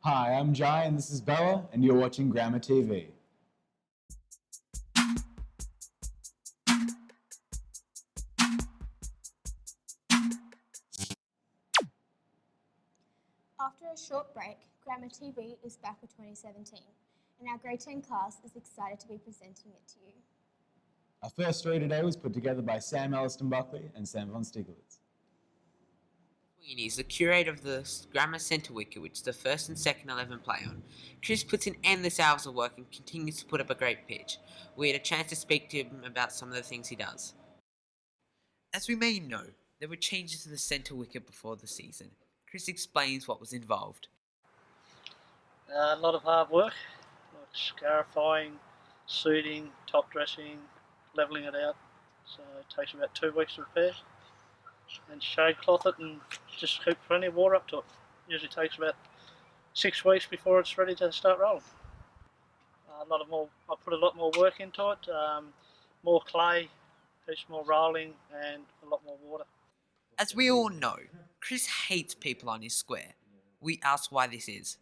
Hi, I'm Jai and this is Bella, and you're watching Grammar TV. After a short break, Grammar TV is back for 2017, and our Grade 10 class is excited to be presenting it to you. Our first story today was put together by Sam Elliston-Buckley and Sam von Stieglitz. Queenie is the curator of the Grammar Centre wicket, which the first and second 11 play on. Chris puts in endless hours of work and continues to put up a great pitch. We had a chance to speak to him about some of the things he does. As we may know, there were changes to the centre wicket before the season. Chris explains what was involved. A lot of hard work, like scarifying, suiting, top dressing, levelling it out. So it takes about 2 weeks to repair. And shade cloth it and just keep plenty of water up to it. Usually takes about 6 weeks before it's ready to start rolling. I put a lot more work into it, more clay, heaps more rolling and a lot more water. As we all know, Chris hates people on his square. We ask why this is.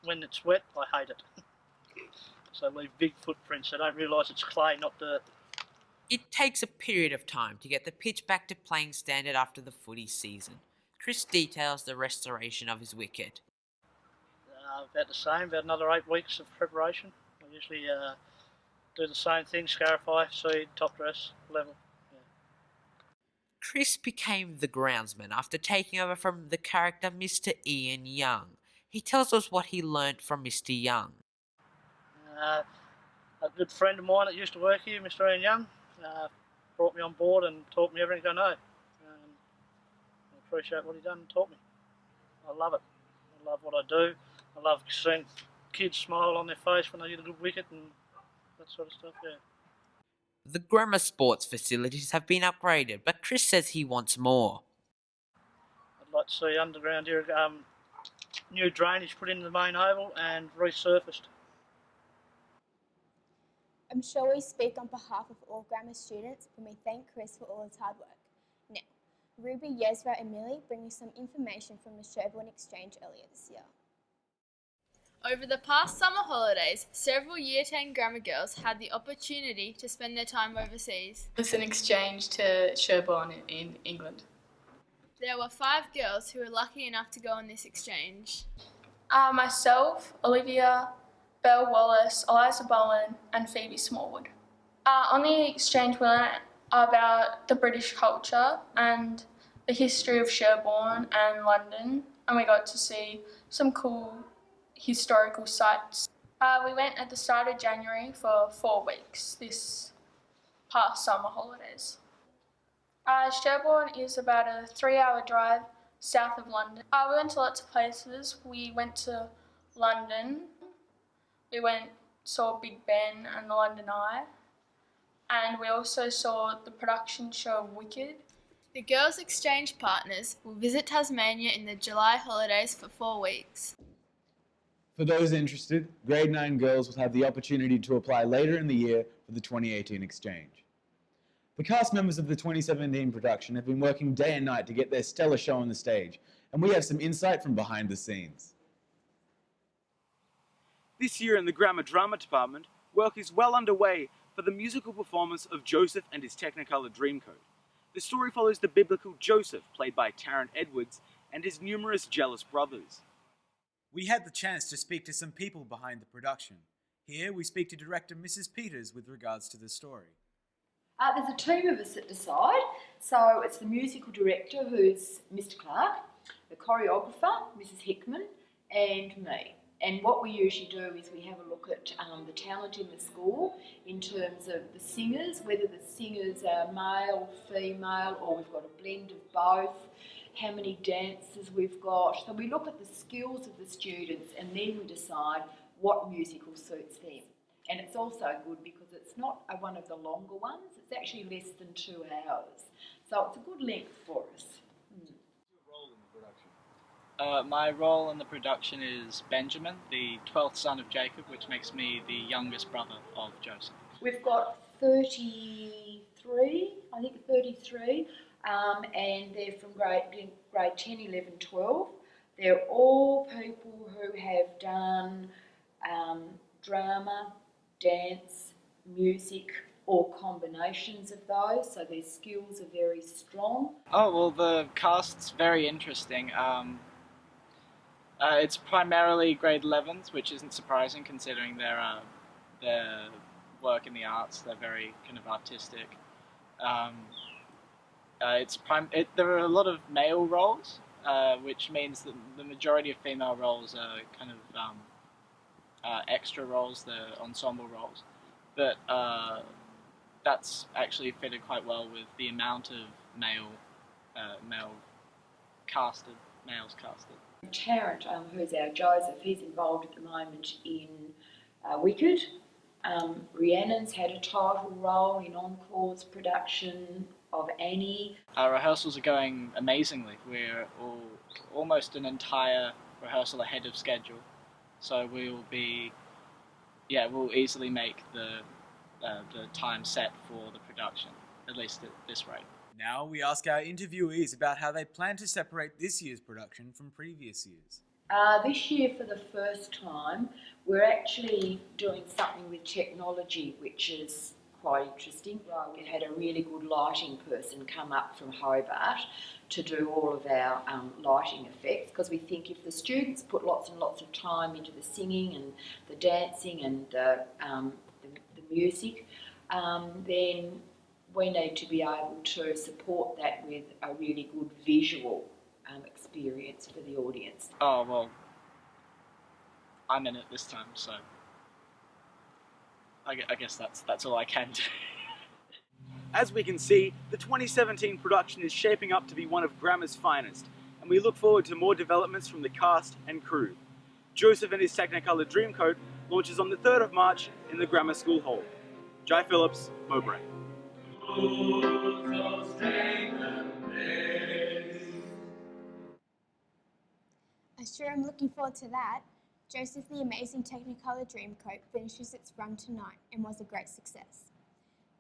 When it's wet, I hate it. So I leave big footprints. I don't realise it's clay, not dirt. It takes a period of time to get the pitch back to playing standard after the footy season. Chris details the restoration of his wicket. About the same, about another 8 weeks of preparation. I usually do the same thing, scarify, seed, top dress, level. Yeah. Chris became the groundsman after taking over from the character Mr. Ian Young. He tells us what he learnt from Mr. Young. A good friend of mine that used to work here, Mr. Ian Young, brought me on board and taught me everything I know. I appreciate what he done and taught me. I love it. I love what I do. I love seeing kids smile on their face when they get a good wicket and that sort of stuff, yeah. The grammar sports facilities have been upgraded, but Chris says he wants more. I'd like to see underground here, new drainage put into the main oval and resurfaced. I'm sure we speak on behalf of all grammar students when we thank Chris for all his hard work. Now, Ruby, Yezra and Millie bring us some information from the Sherborne Exchange earlier this year. Over the past summer holidays, several Year 10 grammar girls had the opportunity to spend their time overseas. It's an exchange to Sherborne in England. There were 5 girls who were lucky enough to go on this exchange. Myself, Olivia, Belle Wallace, Eliza Bowen and Phoebe Smallwood. On the exchange we learnt about the British culture and the history of Sherborne and London, and we got to see some cool historical sites. We went at the start of January for 4 weeks this past summer holidays. Sherborne is about a 3-hour drive south of London. We went to lots of places. We went to London. We saw Big Ben and the London Eye. And we also saw the production show of Wicked. The girls' exchange partners will visit Tasmania in the July holidays for 4 weeks. For those interested, Grade 9 girls will have the opportunity to apply later in the year for the 2018 exchange. The cast members of the 2017 production have been working day and night to get their stellar show on the stage, and we have some insight from behind the scenes. This year in the Grammar Drama Department, work is well underway for the musical performance of Joseph and his Technicolor Dreamcoat. The story follows the biblical Joseph, played by Taron Edwards, and his numerous jealous brothers. We had the chance to speak to some people behind the production. Here we speak to director Mrs. Peters with regards to the story. There's a team of us that decide. So it's the musical director, who's Mr. Clark, the choreographer, Mrs. Hickman, and me. And what we usually do is we have a look at the talent in the school in terms of the singers, whether the singers are male, female, or we've got a blend of both, how many dancers we've got. So we look at the skills of the students and then we decide what musical suits them. And it's also good because it's not one of the longer ones, it's actually less than 2 hours. So it's a good length for us. My role in the production is Benjamin, the 12th son of Jacob, which makes me the youngest brother of Joseph. We've got 33, I think 33, and they're from grade 10, 11, 12. They're all people who have done drama, dance, music, or combinations of those, so their skills are very strong. Oh, well, the cast's very interesting. It's primarily grade 11s, which isn't surprising considering their work in the arts. They're very kind of artistic. There are a lot of male roles, which means that the majority of female roles are kind of extra roles, the ensemble roles. But that's actually fitted quite well with the amount of males casted. Tarrant, who's our Joseph, he's involved at the moment in Wicked. Rhiannon's had a title role in Encore's production of Annie. Our rehearsals are going amazingly. We're almost an entire rehearsal ahead of schedule, so we'll easily make the time set for the production, at least at this rate. Now we ask our interviewees about how they plan to separate this year's production from previous years. This year, for the first time, we're actually doing something with technology, which is quite interesting. We had a really good lighting person come up from Hobart to do all of our lighting effects, because we think if the students put lots and lots of time into the singing and the dancing and the music, then we need to be able to support that with a really good visual experience for the audience. Oh, well, I'm in it this time, so I guess that's all I can do. As we can see, the 2017 production is shaping up to be one of Grammar's finest, and we look forward to more developments from the cast and crew. Joseph and his Technicolor Dreamcoat launches on the 3rd of March in the Grammar School Hall. Jai Phillips, Mowbray. I sure am looking forward to that. Joseph the Amazing Technicolor Dreamcoat finishes its run tonight and was a great success.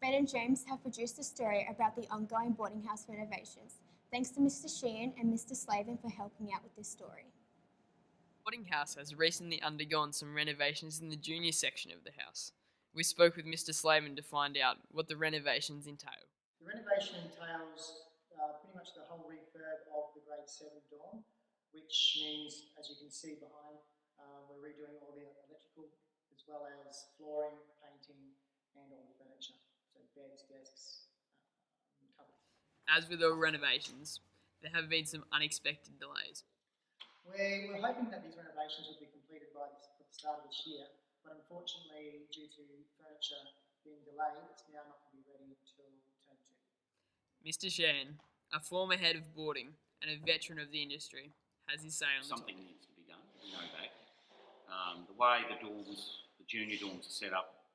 Ben and James have produced a story about the ongoing boarding house renovations. Thanks to Mr. Sheehan and Mr. Slavin for helping out with this story. Boardinghouse has recently undergone some renovations in the junior section of the house. We spoke with Mr. Slavin to find out what the renovations entail. The renovation entails pretty much the whole refurb of the grade 7 dorm, which means, as you can see behind, we're redoing all the electrical as well as flooring, painting and all the furniture, so beds, desks, cupboards. As with all renovations, there have been some unexpected delays. We're hoping that these renovations will be completed by the start of this year, but unfortunately, due to furniture being delayed, it's now not going to be ready until term 2. Mr. Shan, a former head of boarding and a veteran of the industry, has his say on the Something needs to be done, we know that. The way the junior dorms are set up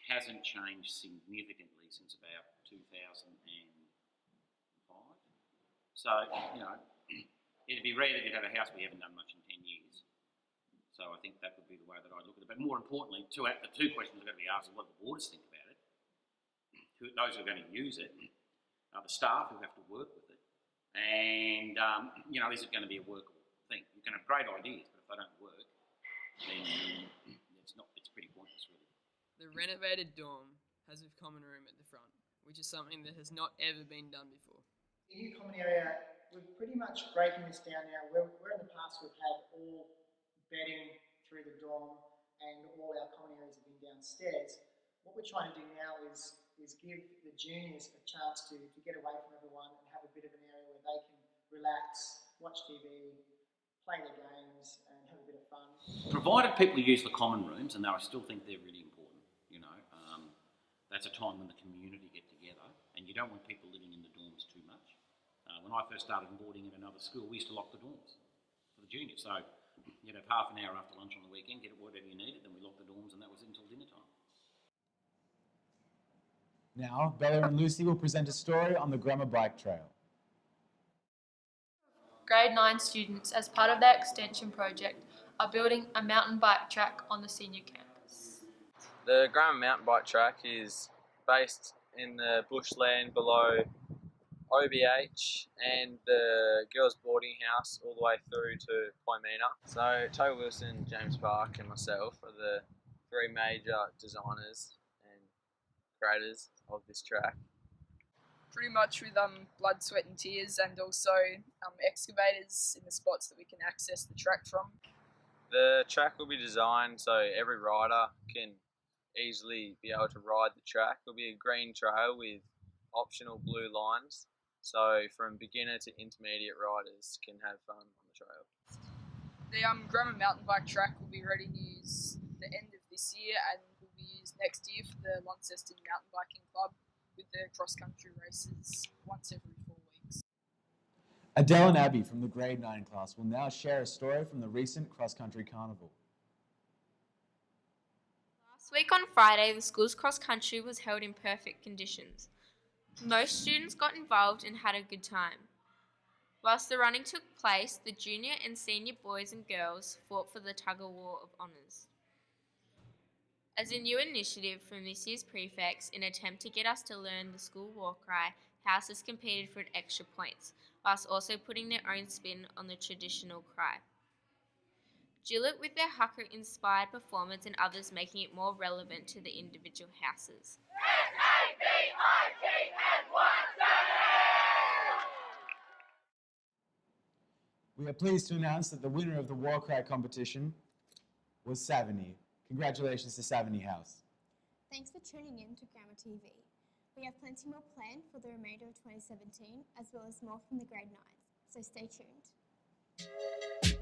hasn't changed significantly since about 2005. So, it'd be rare that you'd have a house we haven't done much in 10 years. So I think that would be the way that I'd look at it. But more importantly, the two questions are going to be asked are what the boarders think about it, those who are going to use it, the staff who have to work with it, and, is it going to be a workable thing? You can have great ideas, but if they don't work, then it's pretty pointless, really. The renovated dorm has a common room at the front, which is something that has not ever been done before. The new common area, we're pretty much breaking this down now. Where in the past we've had all bedding through the dorm and all our common areas have been downstairs. What we're trying to do now is give the juniors a chance to get away from everyone and have a bit of an area where they can relax, watch TV, play their games and have a bit of fun. Provided people use the common rooms, and I still think they're really important, that's a time when the community get together, and you don't want people living in the dorms too much. When I first started boarding at another school, we used to lock the dorms for the juniors. So you'd have half an hour after lunch on the weekend, get whatever you needed, then we locked the dorms, and that was until dinner time. Now, Bella and Lucy will present a story on the Grammar Bike Trail. Grade 9 students, as part of their extension project, are building a mountain bike track on the senior campus. The Grammar mountain bike track is based in the bushland below OBH and the girls' boarding house all the way through to Poimena. So Toby Wilson, James Park and myself are the three major designers and creators of this track. Pretty much with blood, sweat and tears, and also excavators in the spots that we can access the track from. The track will be designed so every rider can easily be able to ride the track. It'll be a green trail with optional blue lines, so from beginner to intermediate riders can have fun on the trail. The Grammar mountain bike track will be ready to use the end of this year and will be used next year for the Launceston Mountain Biking Club with the cross-country races once every 4 weeks. Adele and Abby from the Grade 9 class will now share a story from the recent cross-country carnival. Last week on Friday, the school's cross-country was held in perfect conditions. Most students got involved and had a good time. Whilst the running took place, the junior and senior boys and girls fought for the tug-of-war of honours. As a new initiative from this year's prefects, in an attempt to get us to learn the school war cry, houses competed for extra points, whilst also putting their own spin on the traditional cry. Gillett with their haka-inspired performance and others making it more relevant to the individual houses. We are pleased to announce that the winner of the War Cry competition was Savigny. Congratulations to Savigny House. Thanks for tuning in to Grammar TV. We have plenty more planned for the remainder of 2017, as well as more from the Grade 9s, so stay tuned.